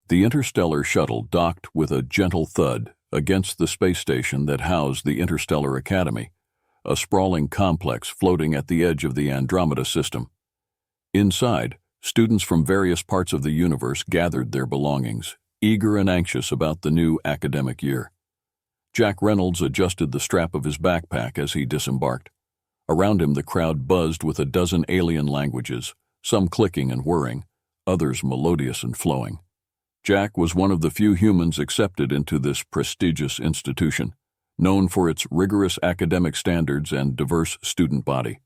The interstellar shuttle docked with a gentle thud against the space station that housed the Interstellar Academy, a sprawling complex floating at the edge of the Andromeda system. Inside, students from various parts of the universe gathered their belongings, eager and anxious about the new academic year. Jack Reynolds adjusted the strap of his backpack as he disembarked. Around him the crowd buzzed with a dozen alien languages, some clicking and whirring, others melodious and flowing. Jack was one of the few humans accepted into this prestigious institution, known for its rigorous academic standards and diverse student body.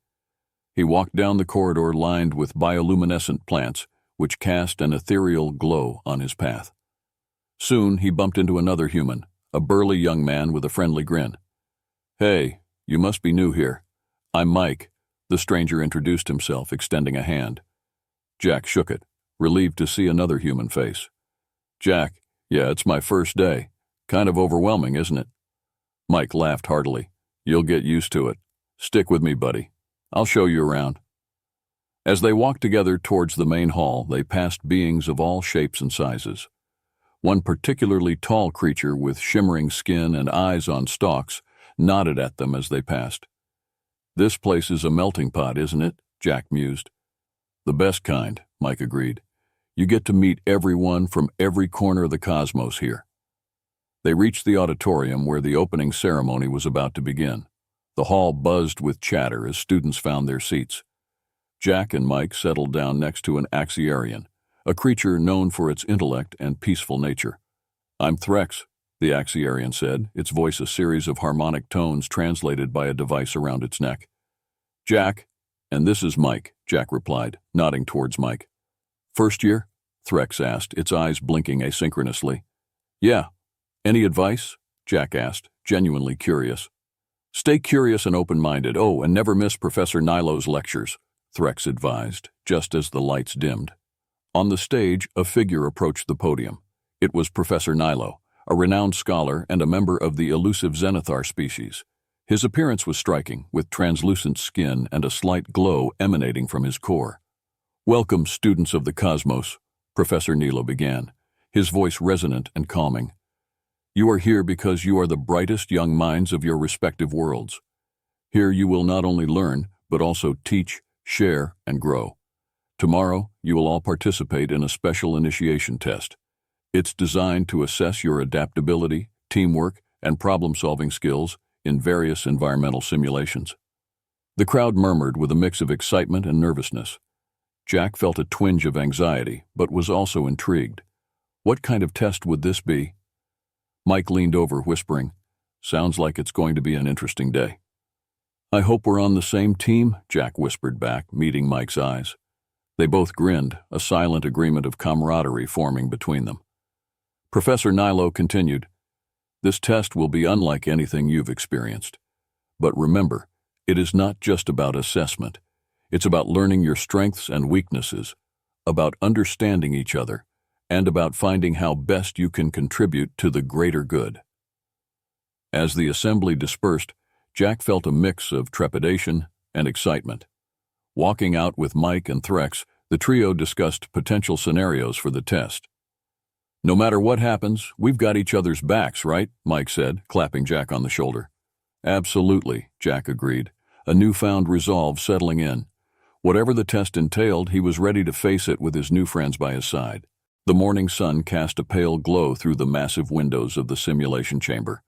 He walked down the corridor lined with bioluminescent plants, which cast an ethereal glow on his path. Soon he bumped into another human, a burly young man with a friendly grin. "Hey, you must be new here. I'm Mike," the stranger introduced himself, extending a hand. Jack shook it, relieved to see another human face. "Jack, yeah, it's my first day. Kind of overwhelming, isn't it?" Mike laughed heartily. "You'll get used to it. Stick with me, buddy. I'll show you around." As they walked together towards the main hall, they passed beings of all shapes and sizes. One particularly tall creature with shimmering skin and eyes on stalks nodded at them as they passed. "This place is a melting pot, isn't it?" Jack mused. "The best kind," Mike agreed. "You get to meet everyone from every corner of the cosmos here." They reached the auditorium where the opening ceremony was about to begin. The hall buzzed with chatter as students found their seats. Jack and Mike settled down next to an Axiarian, a creature known for its intellect and peaceful nature. "I'm Threx," the Axiarian said, its voice a series of harmonic tones translated by a device around its neck. "Jack, and this is Mike," Jack replied, nodding towards Mike. "First year?" Threx asked, its eyes blinking asynchronously. "Yeah. Any advice?" Jack asked, genuinely curious. "Stay curious and open-minded. Oh, and never miss Professor Nilo's lectures," Threx advised, just as the lights dimmed. On the stage, a figure approached the podium. It was Professor Nilo, a renowned scholar and a member of the elusive Zenithar species. His appearance was striking, with translucent skin and a slight glow emanating from his core. "Welcome, students of the cosmos," Professor Nilo began, his voice resonant and calming. "You are here because you are the brightest young minds of your respective worlds. Here you will not only learn, but also teach, share, and grow. Tomorrow, you will all participate in a special initiation test. It's designed to assess your adaptability, teamwork, and problem-solving skills in various environmental simulations." The crowd murmured with a mix of excitement and nervousness. Jack felt a twinge of anxiety, but was also intrigued. What kind of test would this be? Mike leaned over, whispering, "Sounds like it's going to be an interesting day." "I hope we're on the same team," Jack whispered back, meeting Mike's eyes. They both grinned, a silent agreement of camaraderie forming between them. Professor Nilo continued, "This test will be unlike anything you've experienced. But remember, it is not just about assessment. It's about learning your strengths and weaknesses, about understanding each other, and about finding how best you can contribute to the greater good." As the assembly dispersed, Jack felt a mix of trepidation and excitement. Walking out with Mike and Threx, the trio discussed potential scenarios for the test. "No matter what happens, we've got each other's backs, right?" Mike said, clapping Jack on the shoulder. "Absolutely," Jack agreed, a newfound resolve settling in. Whatever the test entailed, he was ready to face it with his new friends by his side. The morning sun cast a pale glow through the massive windows of the simulation chamber,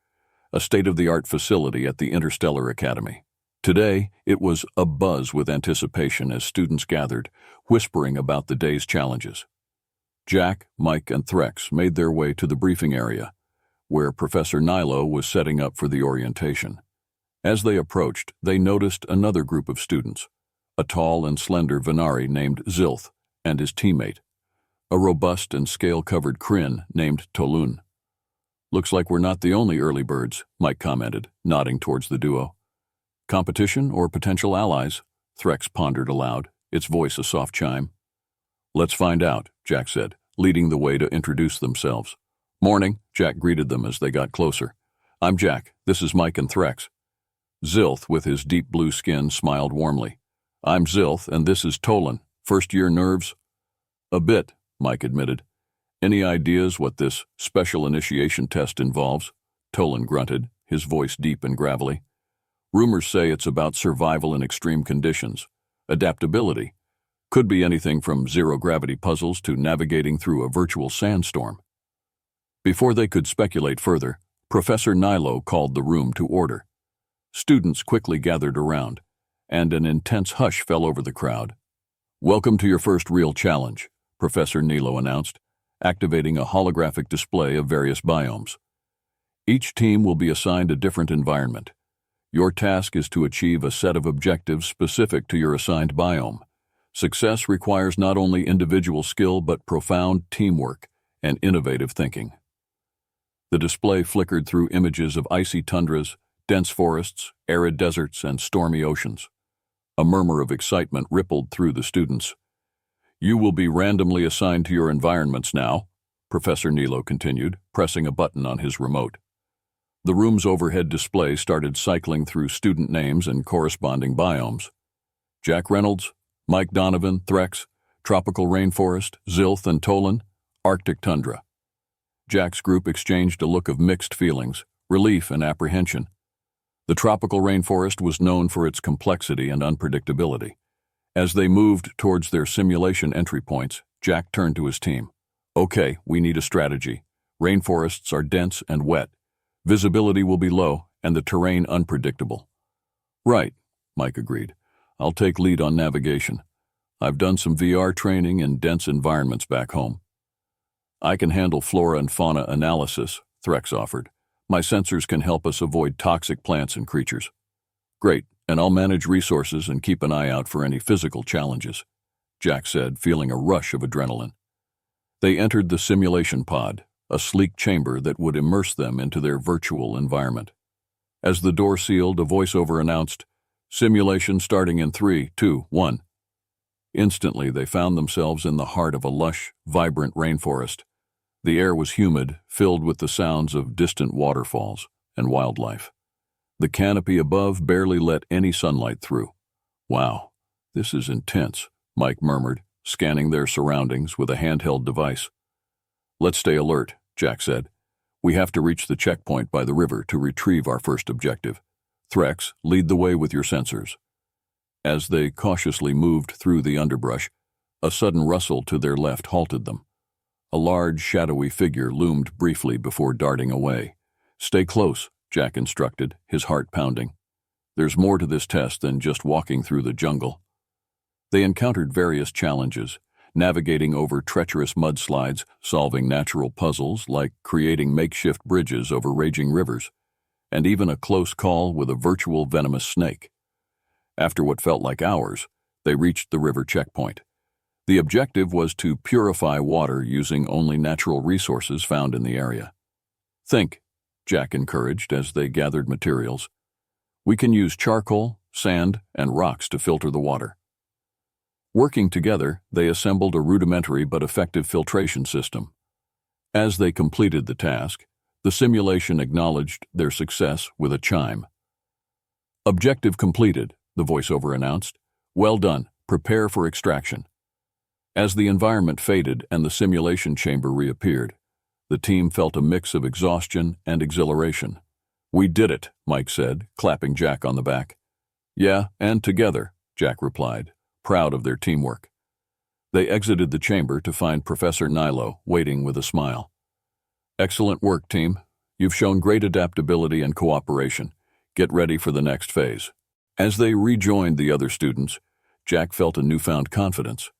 a state-of-the-art facility at the Interstellar Academy. Today, it was abuzz with anticipation as students gathered, whispering about the day's challenges. Jack, Mike, and Threx made their way to the briefing area, where Professor Nilo was setting up for the orientation. As they approached, they noticed another group of students, a tall and slender Venari named Zilth and his teammate, a robust and scale-covered Kryn named Tolun. "Looks like we're not the only early birds," Mike commented, nodding towards the duo. "Competition or potential allies?" Threx pondered aloud, its voice a soft chime. "Let's find out," Jack said, leading the way to introduce themselves. "Morning," Jack greeted them as they got closer. "I'm Jack. This is Mike and Threx." Zilth, with his deep blue skin, smiled warmly. "I'm Zilth, and this is Tolan. First-year nerves?" "A bit," Mike admitted. Any ideas what this special initiation test involves? Tolan grunted, his voice deep and gravelly. Rumors say it's about survival in extreme conditions. Adaptability. Could be anything from zero-gravity puzzles to navigating through a virtual sandstorm. Before they could speculate further, Professor Nilo called the room to order. Students quickly gathered around, and an intense hush fell over the crowd. "Welcome to your first real challenge," Professor Nilo announced, activating a holographic display of various biomes. Each team will be assigned a different environment. Your task is to achieve a set of objectives specific to your assigned biome. Success requires not only individual skill but profound teamwork and innovative thinking. The display flickered through images of icy tundras, dense forests, arid deserts, and stormy oceans. A murmur of excitement rippled through the students. "You will be randomly assigned to your environments now," Professor Nilo continued, pressing a button on his remote. The room's overhead display started cycling through student names and corresponding biomes. Jack Reynolds, Mike Donovan, Threx, Tropical Rainforest, Zilth and Tolan, Arctic Tundra. Jack's group exchanged a look of mixed feelings, relief and apprehension. The tropical rainforest was known for its complexity and unpredictability. As they moved towards their simulation entry points, Jack turned to his team. "Okay, we need a strategy. Rainforests are dense and wet. Visibility will be low, and the terrain unpredictable." "Right," Mike agreed. "I'll take lead on navigation. I've done some VR training in dense environments back home." "I can handle flora and fauna analysis," Threx offered. "My sensors can help us avoid toxic plants and creatures." "Great, and I'll manage resources and keep an eye out for any physical challenges," Jack said, feeling a rush of adrenaline. They entered the simulation pod, a sleek chamber that would immerse them into their virtual environment. As the door sealed, a voiceover announced, "Simulation starting in 3, 2, 1. Instantly, they found themselves in the heart of a lush, vibrant rainforest. The air was humid, filled with the sounds of distant waterfalls and wildlife. The canopy above barely let any sunlight through. "Wow, this is intense," Mike murmured, scanning their surroundings with a handheld device. "Let's stay alert," Jack said. "We have to reach the checkpoint by the river to retrieve our first objective. Threx, lead the way with your sensors." As they cautiously moved through the underbrush, a sudden rustle to their left halted them. A large, shadowy figure loomed briefly before darting away. "Stay close," Jack instructed, his heart pounding. "There's more to this test than just walking through the jungle." They encountered various challenges, navigating over treacherous mudslides, solving natural puzzles like creating makeshift bridges over raging rivers, and even a close call with a virtual venomous snake. After what felt like hours, they reached the river checkpoint. The objective was to purify water using only natural resources found in the area. "Think," Jack encouraged as they gathered materials. "We can use charcoal, sand, and rocks to filter the water." Working together, they assembled a rudimentary but effective filtration system. As they completed the task, the simulation acknowledged their success with a chime. "Objective completed," the voiceover announced. "Well done. Prepare for extraction." As the environment faded and the simulation chamber reappeared, the team felt a mix of exhaustion and exhilaration. "We did it," Mike said, clapping Jack on the back. "Yeah, and together," Jack replied, proud of their teamwork. They exited the chamber to find Professor Nilo waiting with a smile. "Excellent work, team. You've shown great adaptability and cooperation. Get ready for the next phase." As they rejoined the other students, Jack felt a newfound confidence.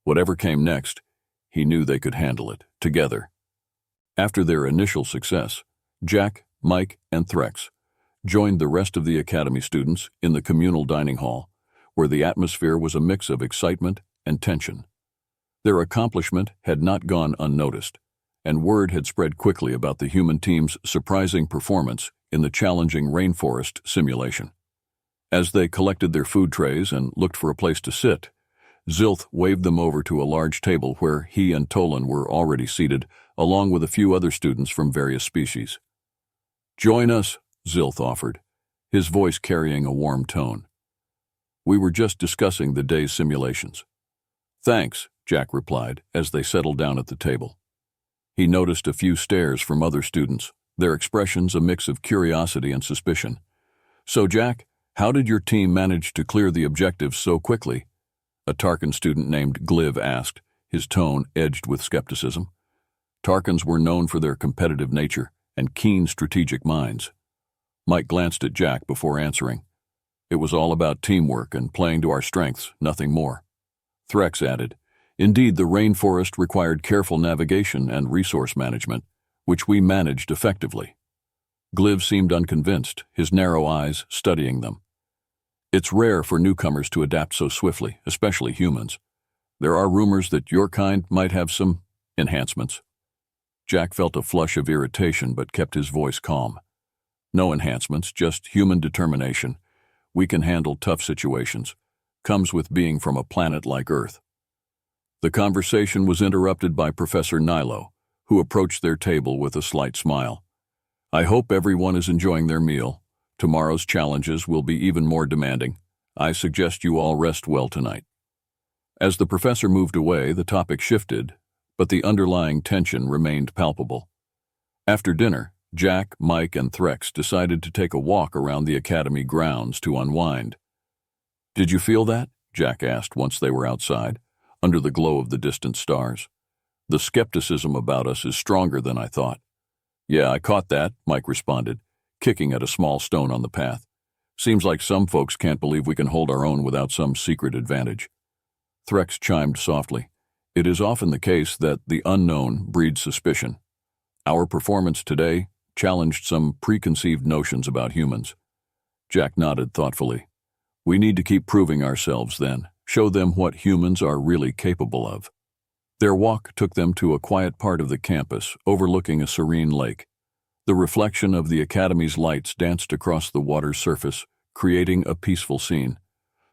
Whatever came next, he knew they could handle it, together. After their initial success, Jack, Mike, and Threx joined the rest of the academy students in the communal dining hall, where the atmosphere was a mix of excitement and tension. Their accomplishment had not gone unnoticed, and word had spread quickly about the human team's surprising performance in the challenging rainforest simulation. As they collected their food trays and looked for a place to sit, Zilth waved them over to a large table where he and Tolan were already seated, along with a few other students from various species. "Join us," Zilth offered, his voice carrying a warm tone. "We were just discussing the day's simulations." "Thanks," Jack replied as they settled down at the table. He noticed a few stares from other students, their expressions a mix of curiosity and suspicion. "So, Jack, how did your team manage to clear the objectives so quickly?" a Tarkin student named Gliv asked, his tone edged with skepticism. Tarkins were known for their competitive nature and keen strategic minds. Mike glanced at Jack before answering. "It was all about teamwork and playing to our strengths, nothing more." Threx added, "Indeed, the rainforest required careful navigation and resource management, which we managed effectively." Gliv seemed unconvinced, his narrow eyes studying them. "It's rare for newcomers to adapt so swiftly, especially humans. There are rumors that your kind might have some enhancements." Jack felt a flush of irritation but kept his voice calm. "No enhancements, just human determination. We can handle tough situations. Comes with being from a planet like Earth." The conversation was interrupted by Professor Nilo, who approached their table with a slight smile. "I hope everyone is enjoying their meal. Tomorrow's challenges will be even more demanding. I suggest you all rest well tonight." As the professor moved away, the topic shifted, but the underlying tension remained palpable. After dinner, Jack, Mike, and Threx decided to take a walk around the academy grounds to unwind. "Did you feel that?" Jack asked once they were outside, under the glow of the distant stars. "The skepticism about us is stronger than I thought." "Yeah, I caught that," Mike responded, kicking at a small stone on the path. "Seems like some folks can't believe we can hold our own without some secret advantage." Threx chimed softly. "It is often the case that the unknown breeds suspicion. Our performance today challenged some preconceived notions about humans." Jack nodded thoughtfully. "We need to keep proving ourselves then, show them what humans are really capable of." Their walk took them to a quiet part of the campus, overlooking a serene lake. The reflection of the academy's lights danced across the water's surface, creating a peaceful scene.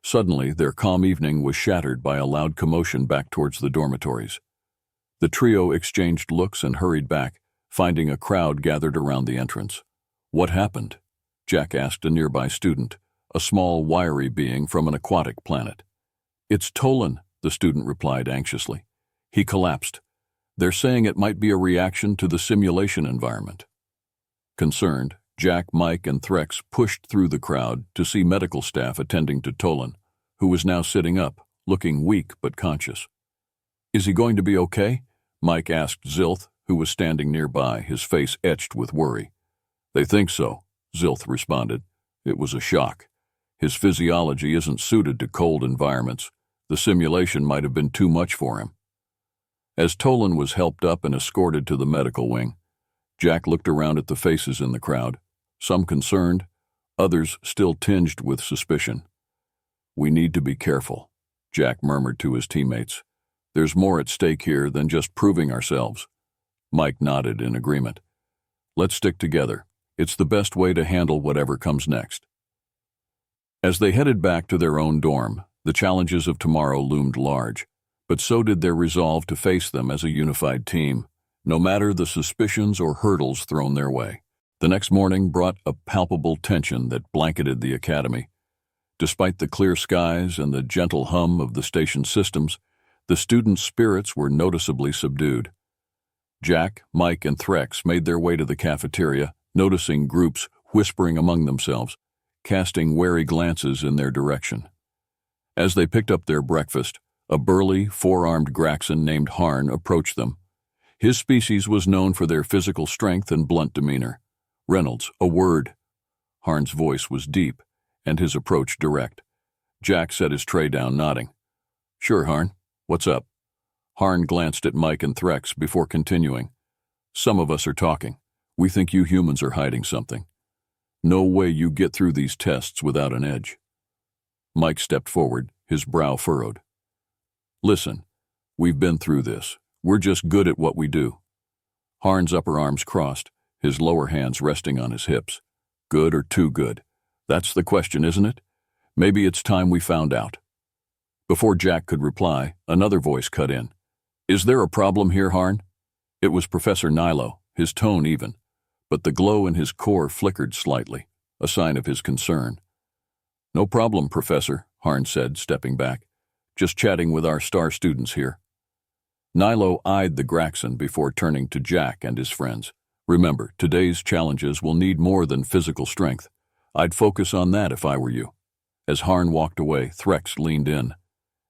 Suddenly, their calm evening was shattered by a loud commotion back towards the dormitories. The trio exchanged looks and hurried back, finding a crowd gathered around the entrance. "What happened?" Jack asked a nearby student, a small, wiry being from an aquatic planet. "It's Tolan," the student replied anxiously. "He collapsed. They're saying it might be a reaction to the simulation environment." Concerned, Jack, Mike, and Threx pushed through the crowd to see medical staff attending to Tolan, who was now sitting up, looking weak but conscious. "Is he going to be okay?" Mike asked Zilth, who was standing nearby, his face etched with worry. "They think so," Zilth responded. "It was a shock. His physiology isn't suited to cold environments. The simulation might have been too much for him." As Tolan was helped up and escorted to the medical wing, Jack looked around at the faces in the crowd, some concerned, others still tinged with suspicion. "We need to be careful," Jack murmured to his teammates. "There's more at stake here than just proving ourselves." Mike nodded in agreement. "Let's stick together. It's the best way to handle whatever comes next." As they headed back to their own dorm, the challenges of tomorrow loomed large, but so did their resolve to face them as a unified team, no matter the suspicions or hurdles thrown their way. The next morning brought a palpable tension that blanketed the academy. Despite the clear skies and the gentle hum of the station systems, the students' spirits were noticeably subdued. Jack, Mike, and Threx made their way to the cafeteria, noticing groups whispering among themselves, casting wary glances in their direction. As they picked up their breakfast, a burly, four-armed Graxon named Harn approached them. His species was known for their physical strength and blunt demeanor. "Reynolds, a word." Harn's voice was deep, and his approach direct. Jack set his tray down, nodding. "Sure, Harn. What's up?" Harn glanced at Mike and Threx before continuing. "Some of us are talking. We think you humans are hiding something. No way you get through these tests without an edge." Mike stepped forward, his brow furrowed. "Listen, we've been through this. We're just good at what we do." Harn's upper arms crossed, his lower hands resting on his hips. "Good or too good? That's the question, isn't it? Maybe it's time we found out." Before Jack could reply, another voice cut in. "Is there a problem here, Harn?" It was Professor Nilo, his tone even, but the glow in his core flickered slightly, a sign of his concern. "No problem, Professor," Harn said, stepping back. "Just chatting with our star students here." Nilo eyed the Graxon before turning to Jack and his friends. Remember, today's challenges will need more than physical strength. I'd focus on that if I were you. As Harn walked away, Threx leaned in.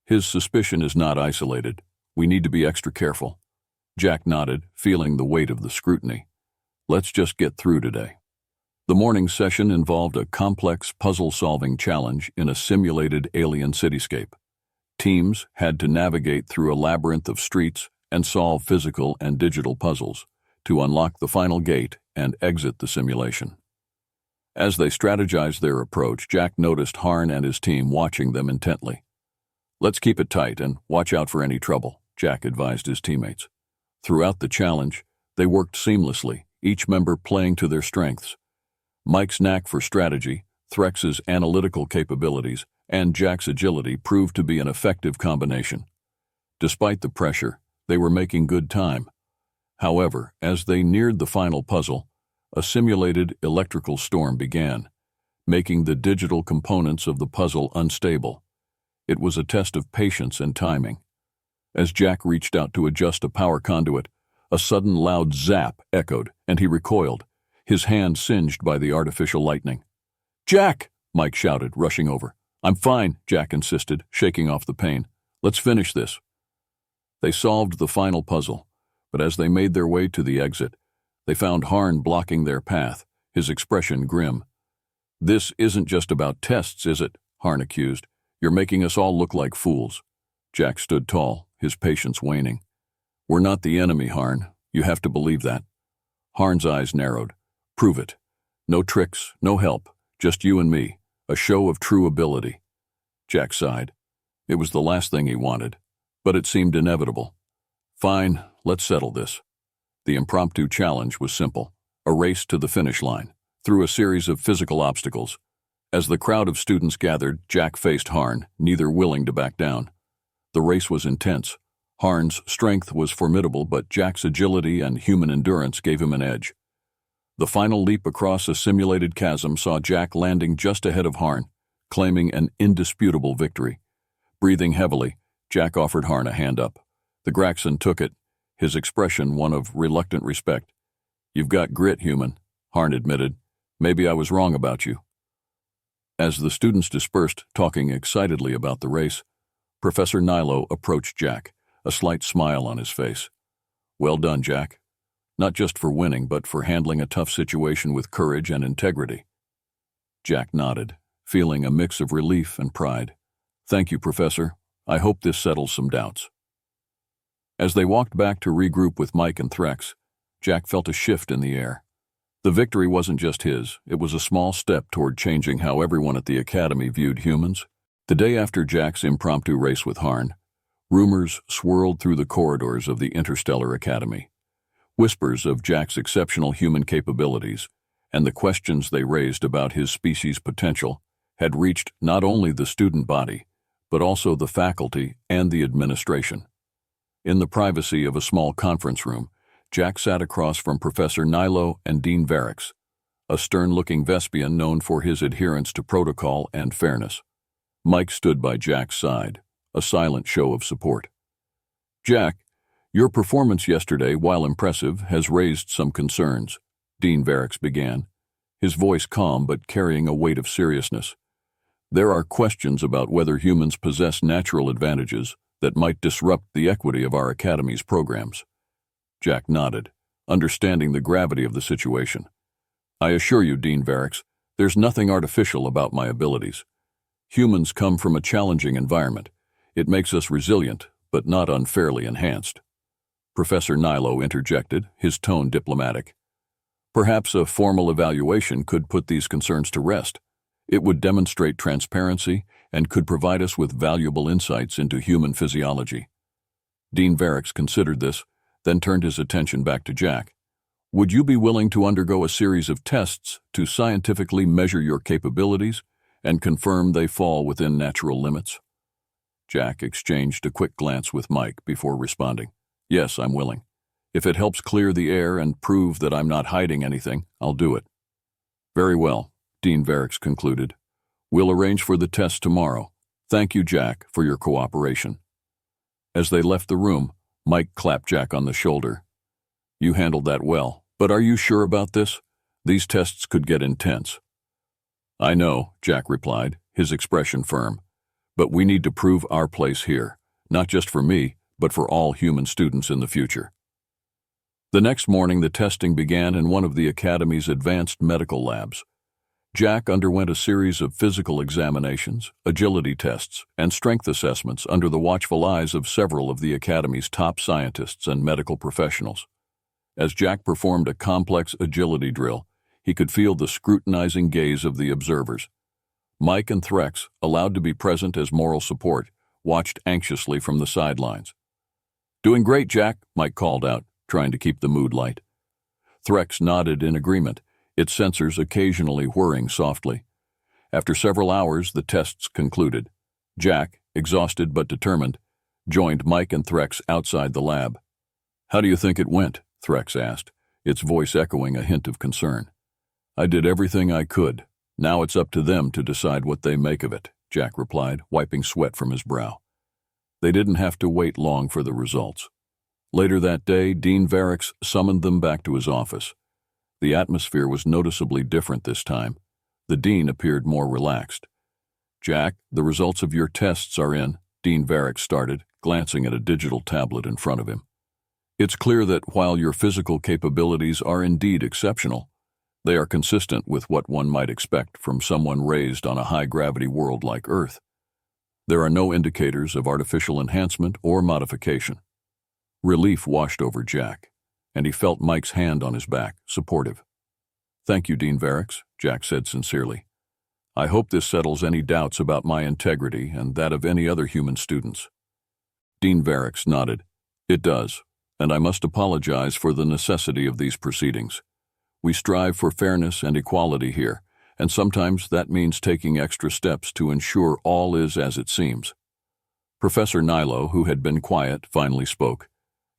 His suspicion is not isolated. We need to be extra careful. Jack nodded, feeling the weight of the scrutiny. Let's just get through today. The morning session involved a complex puzzle-solving challenge in a simulated alien cityscape. Teams had to navigate through a labyrinth of streets and solve physical and digital puzzles to unlock the final gate and exit the simulation. As they strategized their approach, Jack noticed Harn and his team watching them intently. Let's keep it tight and watch out for any trouble, Jack advised his teammates. Throughout the challenge, they worked seamlessly, each member playing to their strengths. Mike's knack for strategy, Threx's analytical capabilities, and Jack's agility proved to be an effective combination. Despite the pressure, they were making good time. However, as they neared the final puzzle, a simulated electrical storm began, making the digital components of the puzzle unstable. It was a test of patience and timing. As Jack reached out to adjust a power conduit, a sudden loud zap echoed, and he recoiled, his hand singed by the artificial lightning. "Jack!" Mike shouted, rushing over. "I'm fine," Jack insisted, shaking off the pain. "Let's finish this." They solved the final puzzle, but as they made their way to the exit, they found Harn blocking their path, his expression grim. "This isn't just about tests, is it?" Harn accused. "You're making us all look like fools." Jack stood tall, his patience waning. "We're not the enemy, Harn. You have to believe that." Harn's eyes narrowed. "Prove it. No tricks, no help, just you and me, a show of true ability." Jack sighed. It was the last thing he wanted, but it seemed inevitable. "Fine, let's settle this." The impromptu challenge was simple, a race to the finish line, through a series of physical obstacles. As the crowd of students gathered, Jack faced Harn, neither willing to back down. The race was intense. Harn's strength was formidable, but Jack's agility and human endurance gave him an edge. The final leap across a simulated chasm saw Jack landing just ahead of Harn, claiming an indisputable victory. Breathing heavily, Jack offered Harn a hand up. The Graxon took it, his expression one of reluctant respect. "You've got grit, human," Harn admitted. "Maybe I was wrong about you." As the students dispersed, talking excitedly about the race, Professor Nilo approached Jack, a slight smile on his face. "Well done, Jack. Not just for winning, but for handling a tough situation with courage and integrity." Jack nodded, feeling a mix of relief and pride. "Thank you, Professor. I hope this settles some doubts." As they walked back to regroup with Mike and Threx, Jack felt a shift in the air. The victory wasn't just his, it was a small step toward changing how everyone at the Academy viewed humans. The day after Jack's impromptu race with Harn, rumors swirled through the corridors of the Interstellar Academy. Whispers of Jack's exceptional human capabilities and the questions they raised about his species' potential had reached not only the student body, but also the faculty and the administration. In the privacy of a small conference room, Jack sat across from Professor Nilo and Dean Varix, a stern-looking Vespian known for his adherence to protocol and fairness. Mike stood by Jack's side, a silent show of support. "Jack, your performance yesterday, while impressive, has raised some concerns," Dean Varix began, his voice calm but carrying a weight of seriousness. "There are questions about whether humans possess natural advantages that might disrupt the equity of our Academy's programs." Jack nodded, understanding the gravity of the situation. "I assure you, Dean Varix, there's nothing artificial about my abilities. Humans come from a challenging environment. It makes us resilient, but not unfairly enhanced." Professor Nilo interjected, his tone diplomatic. "Perhaps a formal evaluation could put these concerns to rest. It would demonstrate transparency and could provide us with valuable insights into human physiology." Dean Varix considered this, then turned his attention back to Jack. "Would you be willing to undergo a series of tests to scientifically measure your capabilities and confirm they fall within natural limits?" Jack exchanged a quick glance with Mike before responding. "Yes, I'm willing. If it helps clear the air and prove that I'm not hiding anything, I'll do it." "Very well," Dean Varix concluded. "We'll arrange for the test tomorrow. Thank you, Jack, for your cooperation." As they left the room, Mike clapped Jack on the shoulder. You handled that well, but are you sure about this? These tests could get intense. I know, Jack replied, his expression firm. But we need to prove our place here, not just for me, but for all human students in the future. The next morning, the testing began in one of the Academy's advanced medical labs. Jack underwent a series of physical examinations, agility tests, and strength assessments under the watchful eyes of several of the Academy's top scientists and medical professionals. As Jack performed a complex agility drill, he could feel the scrutinizing gaze of the observers. Mike and Threx, allowed to be present as moral support, watched anxiously from the sidelines. Doing great, Jack, Mike called out, trying to keep the mood light. Threx nodded in agreement, its sensors occasionally whirring softly. After several hours, the tests concluded. Jack, exhausted but determined, joined Mike and Threx outside the lab. How do you think it went? Threx asked, its voice echoing a hint of concern. I did everything I could. Now it's up to them to decide what they make of it, Jack replied, wiping sweat from his brow. They didn't have to wait long for the results. Later that day, Dean Varix summoned them back to his office. The atmosphere was noticeably different this time. The dean appeared more relaxed. Jack, the results of your tests are in, Dean Varix started, glancing at a digital tablet in front of him. It's clear that while your physical capabilities are indeed exceptional, they are consistent with what one might expect from someone raised on a high-gravity world like Earth. There are no indicators of artificial enhancement or modification. Relief washed over Jack, and he felt Mike's hand on his back, supportive. Thank you, Dean Varix, Jack said sincerely. I hope this settles any doubts about my integrity and that of any other human students. Dean Varix nodded. It does, and I must apologize for the necessity of these proceedings. We strive for fairness and equality here, and sometimes that means taking extra steps to ensure all is as it seems. Professor Nilo, who had been quiet, finally spoke.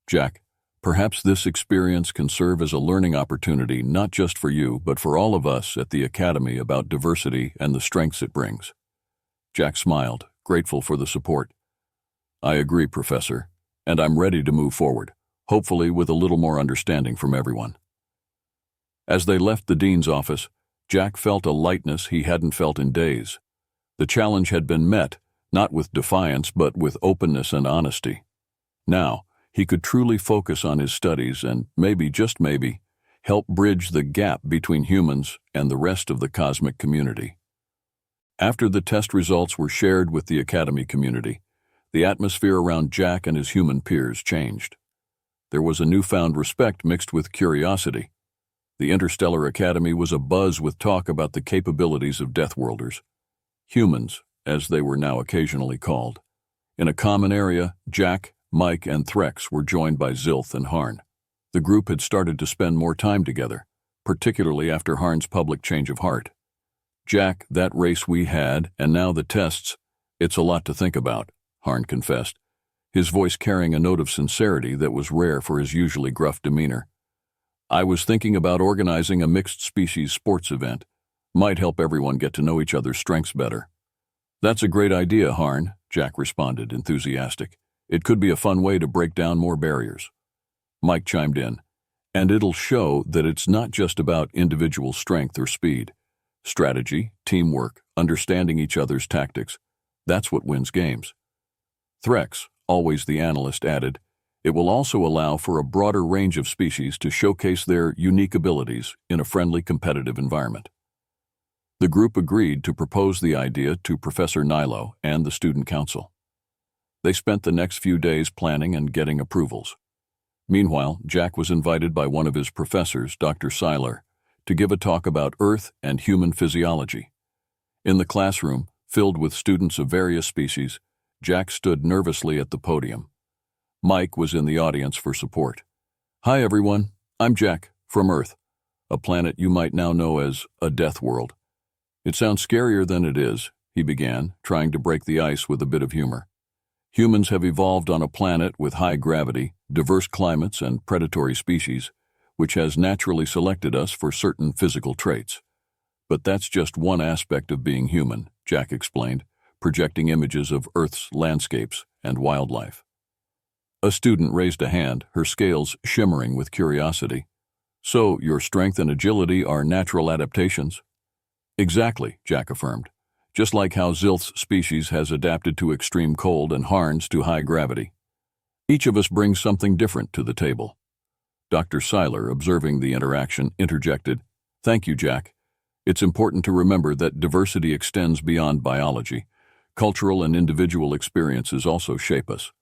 Jack, perhaps this experience can serve as a learning opportunity not just for you, but for all of us at the Academy about diversity and the strengths it brings. Jack smiled, grateful for the support. I agree, Professor, and I'm ready to move forward, hopefully with a little more understanding from everyone. As they left the dean's office, Jack felt a lightness he hadn't felt in days. The challenge had been met, not with defiance, but with openness and honesty. Now, he could truly focus on his studies and maybe, just maybe, help bridge the gap between humans and the rest of the cosmic community. After the test results were shared with the Academy community, the atmosphere around Jack and his human peers changed. There was a newfound respect mixed with curiosity. The Interstellar Academy was abuzz with talk about the capabilities of DeathWorlders. Humans, as they were now occasionally called. In a common area, Jack, Mike, and Threx were joined by Zilth and Harn. The group had started to spend more time together, particularly after Harn's public change of heart. Jack, that race we had, and now the tests, it's a lot to think about, Harn confessed, his voice carrying a note of sincerity that was rare for his usually gruff demeanor. I was thinking about organizing a mixed-species sports event. Might help everyone get to know each other's strengths better. That's a great idea, Harn, Jack responded, enthusiastic. It could be a fun way to break down more barriers. Mike chimed in. And it'll show that it's not just about individual strength or speed. Strategy, teamwork, understanding each other's tactics. That's what wins games. Threx, always the analyst, added, it will also allow for a broader range of species to showcase their unique abilities in a friendly, competitive environment. The group agreed to propose the idea to Professor Nilo and the Student Council. They spent the next few days planning and getting approvals. Meanwhile, Jack was invited by one of his professors, Dr. Seiler, to give a talk about Earth and human physiology. In the classroom, filled with students of various species, Jack stood nervously at the podium. Mike was in the audience for support. Hi everyone, I'm Jack, from Earth, a planet you might now know as a death world. It sounds scarier than it is, he began, trying to break the ice with a bit of humor. Humans have evolved on a planet with high gravity, diverse climates, and predatory species, which has naturally selected us for certain physical traits. But that's just one aspect of being human, Jack explained, projecting images of Earth's landscapes and wildlife. A student raised a hand, her scales shimmering with curiosity. So, your strength and agility are natural adaptations? Exactly, Jack affirmed. Just like how Zilth's species has adapted to extreme cold and Harn's to high gravity. Each of us brings something different to the table. Dr. Seiler, observing the interaction, interjected, "Thank you, Jack. It's important to remember that diversity extends beyond biology. Cultural and individual experiences also shape us."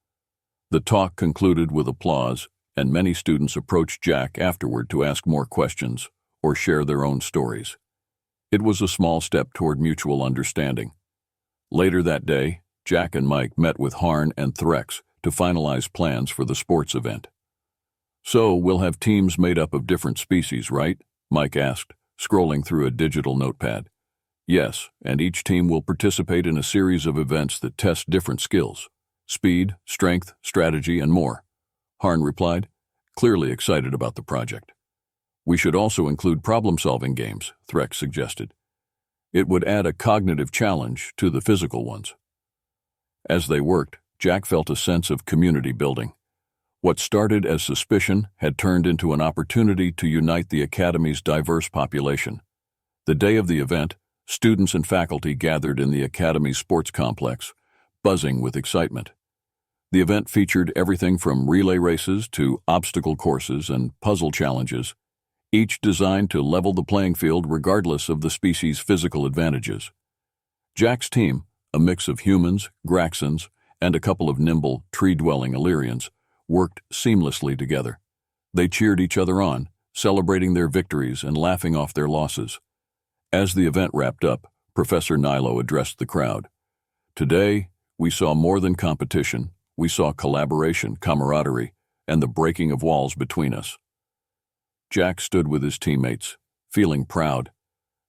The talk concluded with applause, and many students approached Jack afterward to ask more questions or share their own stories. It was a small step toward mutual understanding. Later that day, Jack and Mike met with Harn and Threx to finalize plans for the sports event. "So, we'll have teams made up of different species, right?" Mike asked, scrolling through a digital notepad. "Yes, and each team will participate in a series of events that test different skills. Speed, strength, strategy, and more," Harn replied, clearly excited about the project. "We should also include problem-solving games," Threx suggested. "It would add a cognitive challenge to the physical ones." As they worked, Jack felt a sense of community building. What started as suspicion had turned into an opportunity to unite the Academy's diverse population. The day of the event, students and faculty gathered in the Academy sports complex, buzzing with excitement. The event featured everything from relay races to obstacle courses and puzzle challenges, each designed to level the playing field regardless of the species' physical advantages. Jack's team, a mix of humans, Graxons, and a couple of nimble, tree-dwelling Illyrians, worked seamlessly together. They cheered each other on, celebrating their victories and laughing off their losses. As the event wrapped up, Professor Nilo addressed the crowd. "Today, we saw more than competition. We saw collaboration, camaraderie, and the breaking of walls between us." Jack stood with his teammates, feeling proud.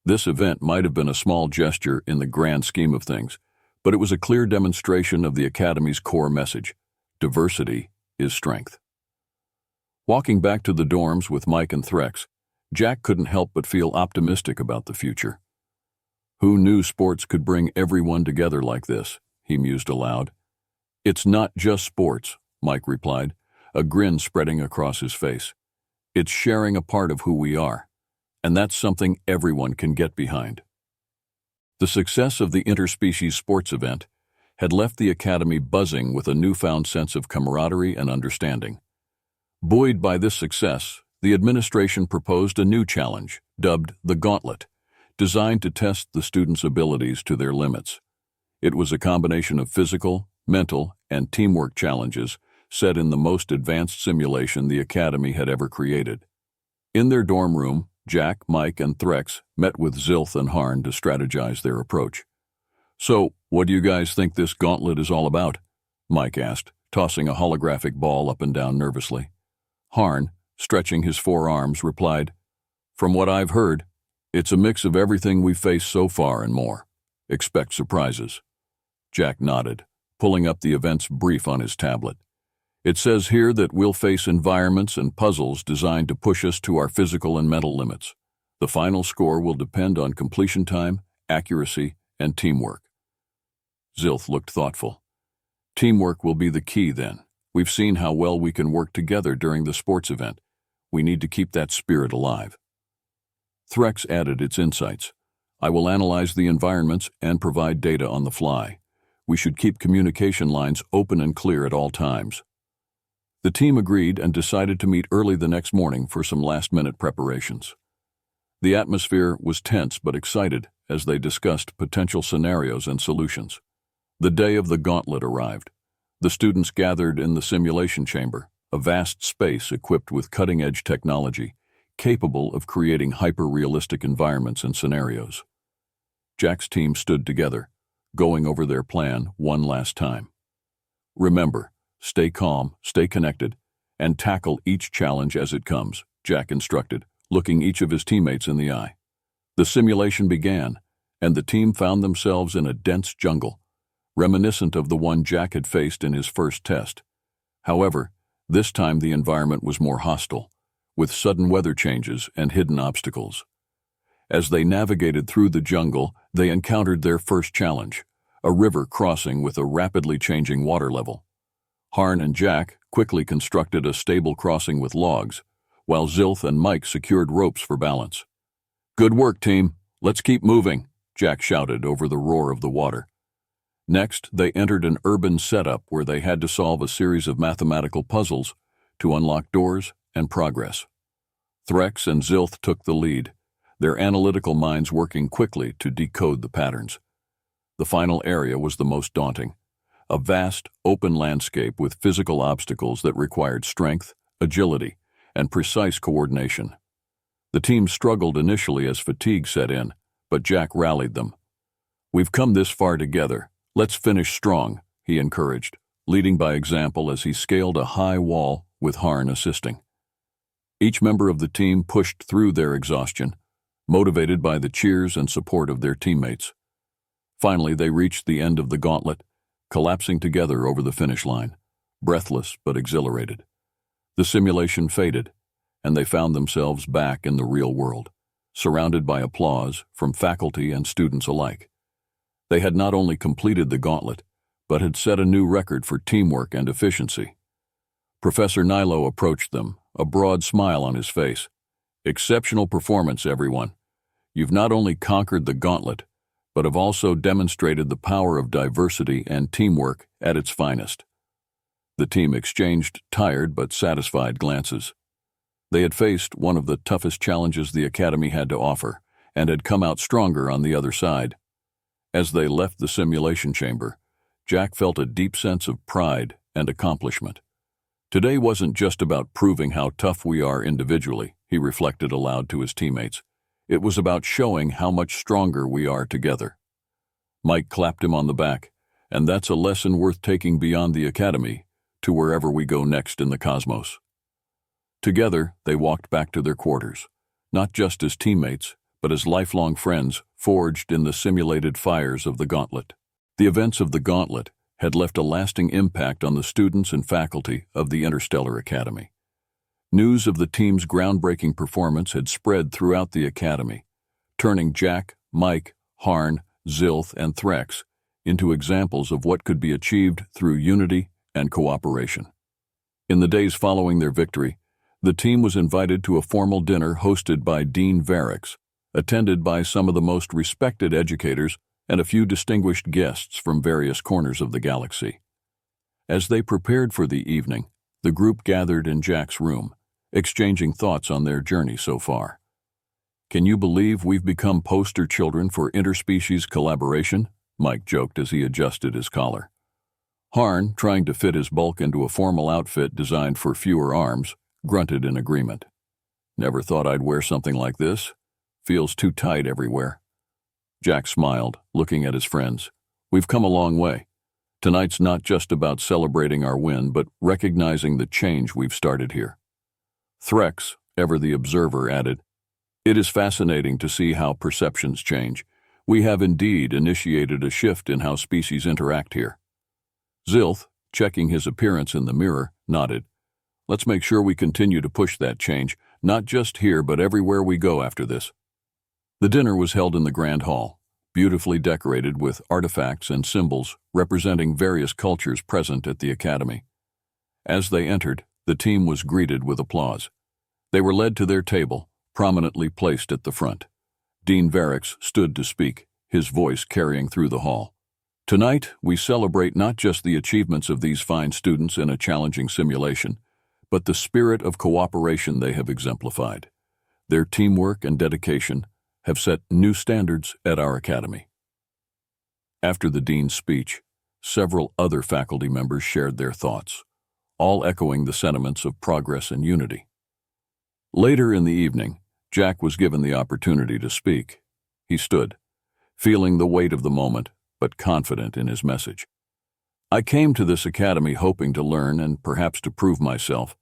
This event might have been a small gesture in the grand scheme of things, but it was a clear demonstration of the Academy's core message: diversity is strength. Walking back to the dorms with Mike and Threx, Jack couldn't help but feel optimistic about the future. Who knew sports could bring everyone together like this, he mused aloud. "It's not just sports," Mike replied, a grin spreading across his face. "It's sharing a part of who we are, and that's something everyone can get behind." The success of the interspecies sports event had left the Academy buzzing with a newfound sense of camaraderie and understanding. Buoyed by this success, the administration proposed a new challenge, dubbed the Gauntlet, designed to test the students' abilities to their limits. It was a combination of physical, mental, and teamwork challenges set in the most advanced simulation the Academy had ever created. In their dorm room, Jack, Mike, and Threx met with Zilth and Harn to strategize their approach. "So, what do you guys think this gauntlet is all about?" Mike asked, tossing a holographic ball up and down nervously. Harn, stretching his forearms, replied, "From what I've heard, it's a mix of everything we've faced so far and more. Expect surprises." Jack nodded, pulling up the event's brief on his tablet. "It says here that we'll face environments and puzzles designed to push us to our physical and mental limits. The final score will depend on completion time, accuracy, and teamwork." Zilth looked thoughtful. "Teamwork will be the key then. We've seen how well we can work together during the sports event. We need to keep that spirit alive." Threx added its insights. "I will analyze the environments and provide data on the fly. We should keep communication lines open and clear at all times." The team agreed and decided to meet early the next morning for some last-minute preparations. The atmosphere was tense but excited as they discussed potential scenarios and solutions. The day of the gauntlet arrived. The students gathered in the simulation chamber, a vast space equipped with cutting-edge technology, capable of creating hyper-realistic environments and scenarios. Jack's team stood together, going over their plan one last time. "Remember, stay calm, stay connected, and tackle each challenge as it comes," Jack instructed, looking each of his teammates in the eye. The simulation began, and the team found themselves in a dense jungle, reminiscent of the one Jack had faced in his first test. However, this time the environment was more hostile, with sudden weather changes and hidden obstacles. As they navigated through the jungle, they encountered their first challenge, a river crossing with a rapidly changing water level. Harn and Jack, quickly constructed a stable crossing with logs, while Zilth and Mike secured ropes for balance. "Good work, team. Let's keep moving," Jack shouted over the roar of the water. Next, they entered an urban setup where they had to solve a series of mathematical puzzles to unlock doors and progress. Threx and Zilth took the lead, their analytical minds working quickly to decode the patterns. The final area was the most daunting, a vast, open landscape with physical obstacles that required strength, agility, and precise coordination. The team struggled initially as fatigue set in, but Jack rallied them. "We've come this far together. Let's finish strong," he encouraged, leading by example as he scaled a high wall with Harn assisting. Each member of the team pushed through their exhaustion, motivated by the cheers and support of their teammates. Finally, they reached the end of the gauntlet, collapsing together over the finish line, breathless but exhilarated. The simulation faded, and they found themselves back in the real world, surrounded by applause from faculty and students alike. They had not only completed the gauntlet, but had set a new record for teamwork and efficiency. Professor Nilo approached them, a broad smile on his face. "Exceptional performance, everyone. You've not only conquered the gauntlet, but have also demonstrated the power of diversity and teamwork at its finest." The team exchanged tired but satisfied glances. They had faced one of the toughest challenges the Academy had to offer, and had come out stronger on the other side. As they left the simulation chamber, Jack felt a deep sense of pride and accomplishment. Today wasn't just about proving how tough we are individually, he reflected aloud to his teammates. It was about showing how much stronger we are together. Mike clapped him on the back, and that's a lesson worth taking beyond the Academy to wherever we go next in the cosmos. Together, they walked back to their quarters, not just as teammates, but as lifelong friends forged in the simulated fires of the Gauntlet. The events of the Gauntlet had left a lasting impact on the students and faculty of the Interstellar Academy. News of the team's groundbreaking performance had spread throughout the Academy, turning Jack, Mike, Harn, Zilth, and Threx into examples of what could be achieved through unity and cooperation. In the days following their victory, the team was invited to a formal dinner hosted by Dean Varix, attended by some of the most respected educators and a few distinguished guests from various corners of the galaxy. As they prepared for the evening, the group gathered in Jack's room, exchanging thoughts on their journey so far. "Can you believe we've become poster children for interspecies collaboration?" Mike joked as he adjusted his collar. Harn, trying to fit his bulk into a formal outfit designed for fewer arms, grunted in agreement. "Never thought I'd wear something like this. Feels too tight everywhere." Jack smiled, looking at his friends. "We've come a long way. Tonight's not just about celebrating our win, but recognizing the change we've started here." Threx, ever the observer, added, "It is fascinating to see how perceptions change. We have indeed initiated a shift in how species interact here." Zilth, checking his appearance in the mirror, nodded. "Let's make sure we continue to push that change, not just here but everywhere we go after this." The dinner was held in the Grand Hall, beautifully decorated with artifacts and symbols representing various cultures present at the Academy. As they entered, the team was greeted with applause. They were led to their table, prominently placed at the front. Dean Varix stood to speak, his voice carrying through the hall. "Tonight, we celebrate not just the achievements of these fine students in a challenging simulation, but the spirit of cooperation they have exemplified. Their teamwork and dedication have set new standards at our Academy." After the Dean's speech, several other faculty members shared their thoughts, all echoing the sentiments of progress and unity. Later in the evening, Jack was given the opportunity to speak. He stood, feeling the weight of the moment, but confident in his message. "I came to this academy hoping to learn and perhaps to prove myself,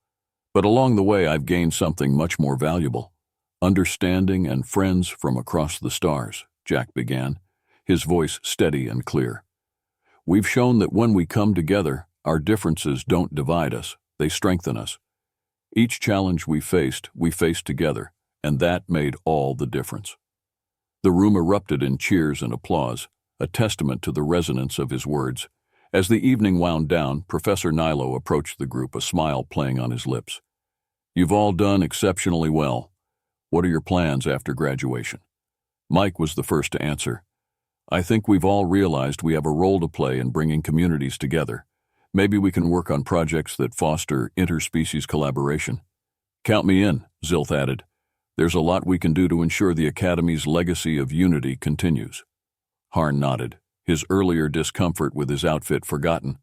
but along the way I've gained something much more valuable. Understanding and friends from across the stars," Jack began, his voice steady and clear. "We've shown that when we come together, our differences don't divide us, they strengthen us. Each challenge we faced together, and that made all the difference." The room erupted in cheers and applause, a testament to the resonance of his words, As the evening wound down, Professor Nilo approached the group, a smile playing on his lips. "You've all done exceptionally well. What are your plans after graduation?" Mike was the first to answer. "I think we've all realized we have a role to play in bringing communities together. Maybe we can work on projects that foster interspecies collaboration." "Count me in," Zilth added. "There's a lot we can do to ensure the Academy's legacy of unity continues." Harn nodded, his earlier discomfort with his outfit forgotten.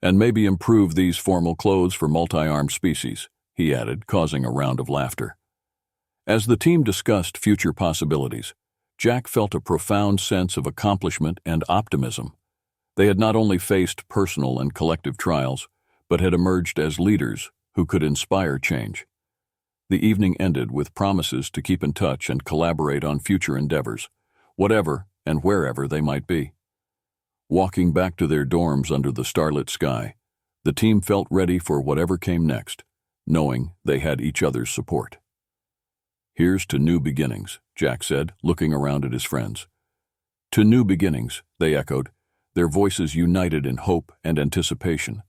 "And maybe improve these formal clothes for multi-armed species," he added, causing a round of laughter. As the team discussed future possibilities, Jack felt a profound sense of accomplishment and optimism. They had not only faced personal and collective trials, but had emerged as leaders who could inspire change. The evening ended with promises to keep in touch and collaborate on future endeavors, whatever and wherever they might be. Walking back to their dorms under the starlit sky, the team felt ready for whatever came next, knowing they had each other's support. "Here's to new beginnings," Jack said, looking around at his friends. "To new beginnings," they echoed, their voices united in hope and anticipation.